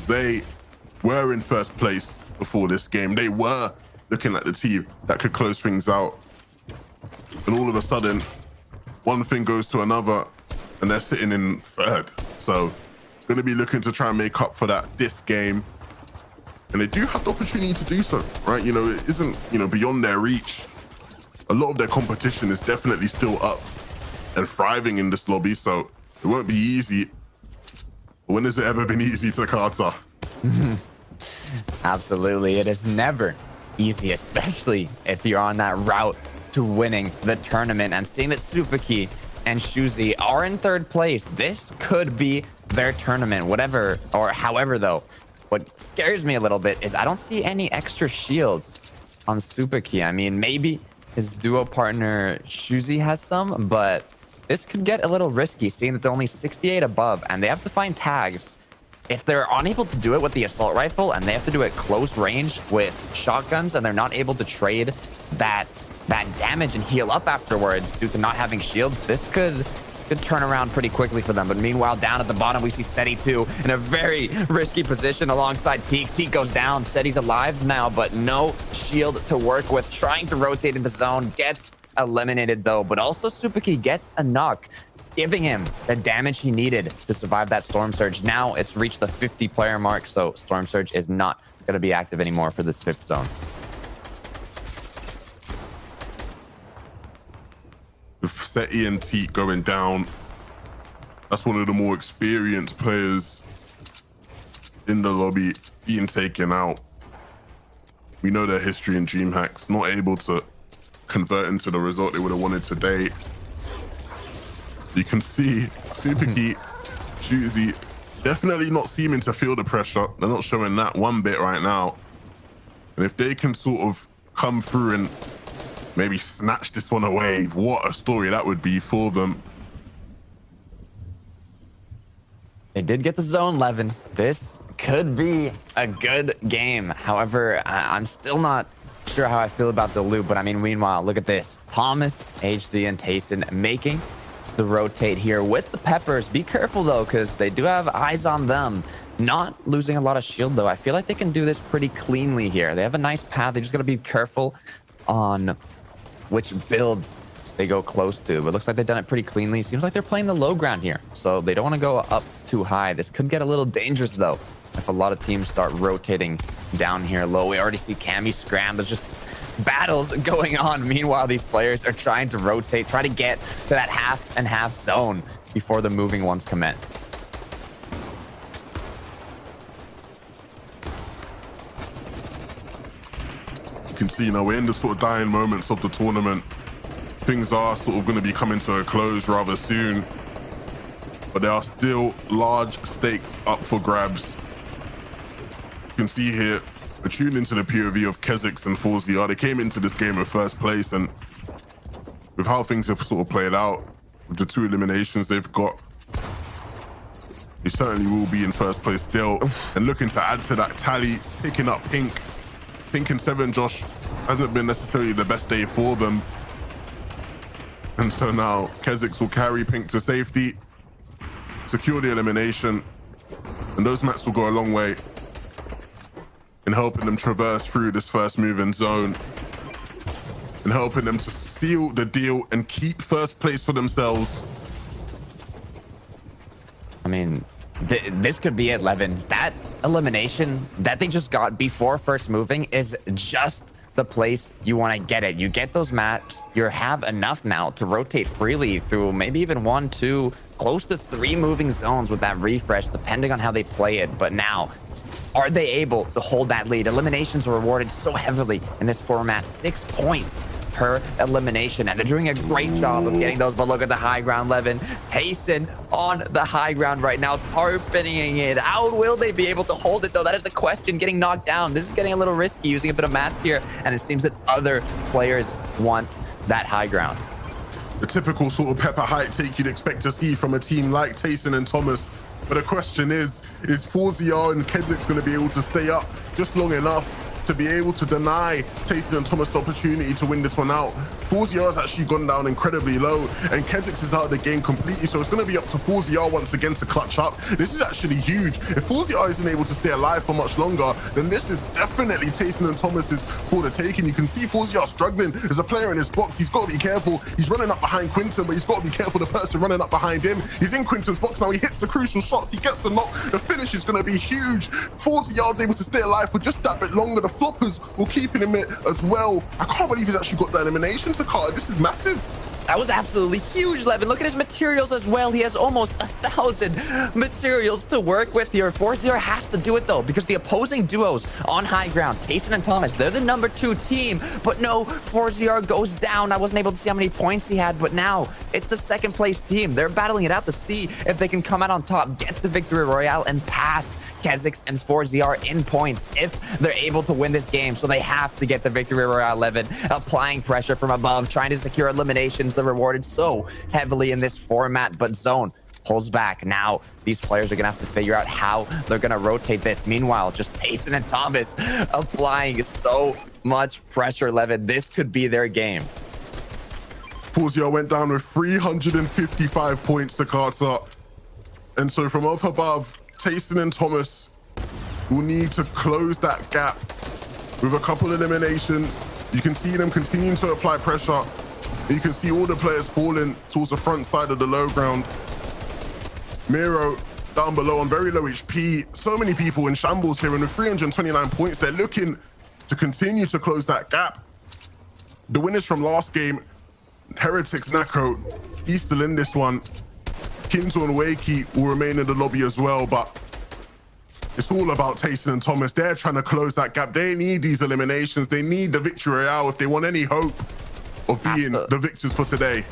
because they were in first place before this game. They were looking like the team that could close things out. And all of a sudden, one thing goes to another, and they're sitting in third. So going to be looking to try and make up for that this game. And they do have the opportunity to do so, right? You know, it isn't, you know, beyond their reach. A lot of their competition is definitely still up and thriving in this lobby, so it won't be easy. When has it ever been easy to Carter? Absolutely, it is never easy, especially if you're on that route to winning the tournament. And seeing that Supaki and Shuzi are in third place, this could be their tournament, whatever or however though. What scares me a little bit is I don't see any extra shields on Supaki. I mean, maybe his duo partner Shuzi has some, but this could get a little risky seeing that they're only 68 above and they have to find tags. If they're unable to do it with the assault rifle and they have to do it close range with shotguns and they're not able to trade that damage and heal up afterwards due to not having shields, this could turn around pretty quickly for them. But meanwhile, down at the bottom, we see Seti 2 in a very risky position alongside Teak. Teak goes down. Seti's alive now, but no shield to work with. Trying to rotate in the zone. Gets eliminated, though. But also, Supaki gets a knock, giving him the damage he needed to survive that Storm Surge. Now it's reached the 50-player mark, so Storm Surge is not going to be active anymore for this 5th zone. With Seti and Teak going down, that's one of the more experienced players in the lobby being taken out. We know their history in DreamHack's not able to convert into the result they would have wanted today. You can see Supaki, Shuzi definitely not seeming to feel the pressure. They're not showing that one bit right now. And if they can sort of come through and maybe snatch this one away, what a story that would be for them. They did get the zone 11. This could be a good game. However, I'm still not sure how I feel about the loop. But I mean, meanwhile, look at this. Thomas, HD, and Tayson making the rotate here with the Peppers. Be careful, though, because they do have eyes on them. Not losing a lot of shield, though. I feel like they can do this pretty cleanly here. They have a nice path. They just got to be careful on which builds they go close to, but looks like they've done it pretty cleanly. Seems like they're playing the low ground here, so they don't want to go up too high. This could get a little dangerous though if a lot of teams start rotating down here low. We already see Cammy scram. There's just battles going on. Meanwhile, these players are trying to rotate, try to get to that half and half zone before the moving ones commence. You can see, you know, we're in the sort of dying moments of the tournament. Things are sort of going to be coming to a close rather soon, but there are still large stakes up for grabs. You can see here, we're tuned into the POV of Kezix and 4zr. They came into this game in first place, and with how things have sort of played out, with the 2 eliminations they've got, they certainly will be in first place still. And looking to add to that tally, picking up Pink and 7 Josh hasn't been necessarily the best day for them. And so now Kezix will carry Pink to safety, secure the elimination, and those mats will go a long way in helping them traverse through this first moving zone and helping them to seal the deal and keep first place for themselves. I mean, this could be it, Levin. That elimination that they just got before first moving is just the place you want to get it. You get those mats, you have enough now to rotate freely through maybe even 1, 2, close to 3 moving zones with that refresh, depending on how they play it. But now, are they able to hold that lead? Eliminations are rewarded so heavily in this format, 6 points per elimination, and they're doing a great job of getting those. But look at the high ground, Levin. Tayson on the high ground right now, tarpeting it. How will they be able to hold it, though? That is the question. Getting knocked down. This is getting a little risky, using a bit of mats here, and it seems that other players want that high ground. The typical sort of pepper height take you'd expect to see from a team like Tayson and Thomas. But the question is 4zr and Kezix going to be able to stay up just long enough to be able to deny Tayson and Thomas the opportunity to win this one out. 4zr has actually gone down incredibly low, and Kezix is out of the game completely, so it's going to be up to 4zr once again to clutch up. This is actually huge. If 4zr isn't able to stay alive for much longer, then this is definitely Tayson and Thomas's for the taking. You can see 4zr struggling. There's a player in his box. He's got to be careful. He's running up behind Quinton, but he's got to be careful the person running up behind him. He's in Quinton's box now. He hits the crucial shots. He gets the knock. The finish is going to be huge. 4zr is able to stay alive for just that bit longer. The floppers will keep him in it as well. I can't believe he's actually got that elimination to card. This is massive. That was absolutely huge, Levin. Look at his materials as well. He has almost 1,000 materials to work with here. 4zr has to do it, though, because the opposing duos on high ground, Tayson and Thomas, they're the #2 team. But no, 4zr goes down. I wasn't able to see how many points he had, but now it's the second place team. They're battling it out to see if they can come out on top, get the victory royale, and pass Kezix and 4zr in points if they're able to win this game. So they have to get the victory royale. 11 applying pressure from above, trying to secure eliminations. They're rewarded so heavily in this format, but Zone pulls back. Now these players are gonna have to figure out how they're gonna rotate this. Meanwhile, just Tayson and Thomas applying so much pressure. 11, this could be their game. 4zr went down with 355 points to Carter, and so from up above, Tayson and Thomas will need to close that gap with a couple eliminations. You can see them continuing to apply pressure. You can see all the players falling towards the front side of the low ground. Miro down below on very low HP. So many people in shambles here, and with 329 points, they're looking to continue to close that gap. The winners from last game, Heretics, Nako, he's still in this one. Kinzo and Wakey will remain in the lobby as well, but it's all about Tayson and Thomas. They're trying to close that gap. They need these eliminations. They need the victory royale if they want any hope of being the victors for today.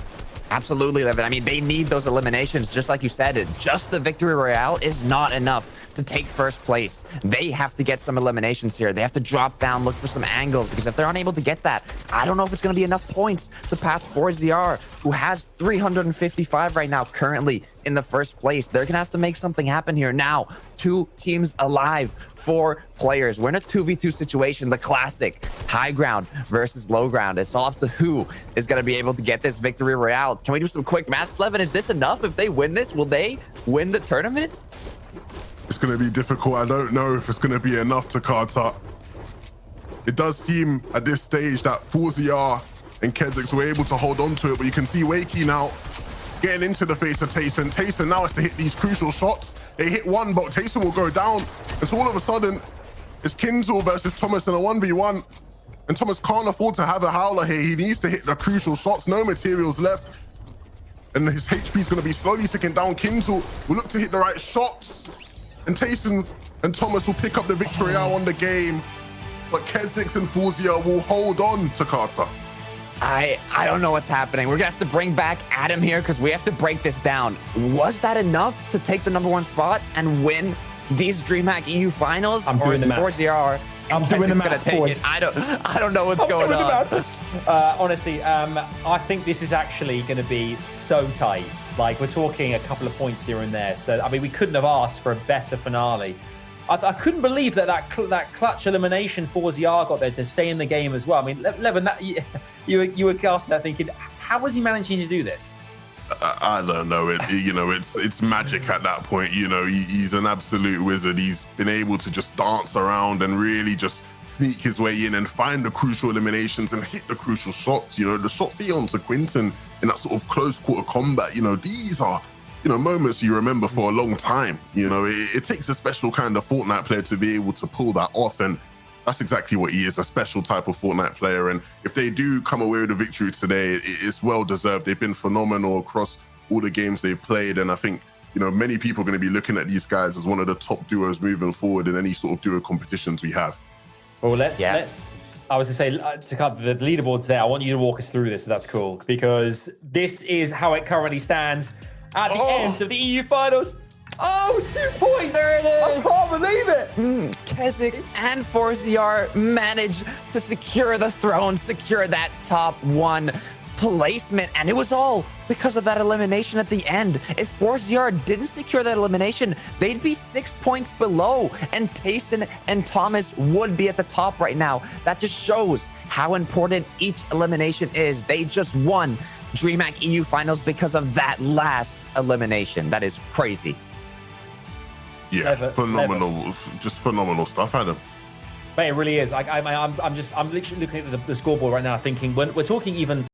Absolutely, Levin. I mean, they need those eliminations, just like you said. Just the victory royale is not enough to take first place. They have to get some eliminations here. They have to drop down, look for some angles, because if they're unable to get that, I don't know if it's going to be enough points to pass 4zr, who has 355 right now, currently in the first place. They're going to have to make something happen here. Now, 2 teams alive, 4 players. We're in a 2v2 situation, the classic high ground versus low ground. It's all up to who is going to be able to get this victory royale. Can we do some quick maths, Levin? Is this enough? If they win this, will they win the tournament? It's going to be difficult. I don't know if it's going to be enough to Carter. It does seem at this stage that 4zr and Kezix were able to hold on to it, but you can see Wakey now getting into the face of Tayson. Tayson now has to hit these crucial shots. They hit one, but Tayson will go down. And so all of a sudden, it's Kinzo versus Thomas in a 1v1. And Thomas can't afford to have a howler here. He needs to hit the crucial shots. No materials left. And his HP is going to be slowly ticking down. Kinzo will look to hit the right shots. And Tayson and Thomas will pick up the victory out on the game. But Kezix and 4zr will hold on to Carter. I don't know what's happening. We're gonna have to bring back Adam here because we have to break this down. Was that enough to take the #1 spot and win these DreamHack EU finals? I'm doing the math. 4zr. I'm doing the math, boys. I don't know what's going on. Honestly, I think this is actually going to be so tight. Like, we're talking a couple of points here and there. So, I mean, we couldn't have asked for a better finale. I couldn't believe that clutch elimination 4zr got there to stay in the game as well. I mean, Levin, you were casting that thinking, how was he managing to do this? I don't know. It's magic at that point. You know, he's an absolute wizard. He's been able to just dance around and really just sneak his way in and find the crucial eliminations and hit the crucial shots. You know, the shots he onto Quinton in that sort of close quarter combat. You know, these are, moments you remember for a long time. You know, it takes a special kind of Fortnite player to be able to pull that off, and that's exactly what he is, a special type of Fortnite player. And if they do come away with a victory today, it's well deserved. They've been phenomenal across all the games they've played, and I think many people are going to be looking at these guys as one of the top duos moving forward in any sort of duo competitions we have. Well, let's I was to say, to cover the leaderboards there, I want you to walk us through this, if that's cool, because this is how it currently stands at the end of the EU finals. Oh, 2 points! There it is! I can't believe it! Kezix and 4zr managed to secure the throne, secure that top 1 placement, and it was all because of that elimination at the end. If 4zr didn't secure that elimination, they'd be 6 points below, and Tayson and Thomas would be at the top right now. That just shows how important each elimination is. They just won DreamHack EU Finals because of that last elimination. That is crazy. Yeah, phenomenal. Just phenomenal stuff, Adam. But it really is. I'm literally looking at the scoreboard right now, thinking when we're talking even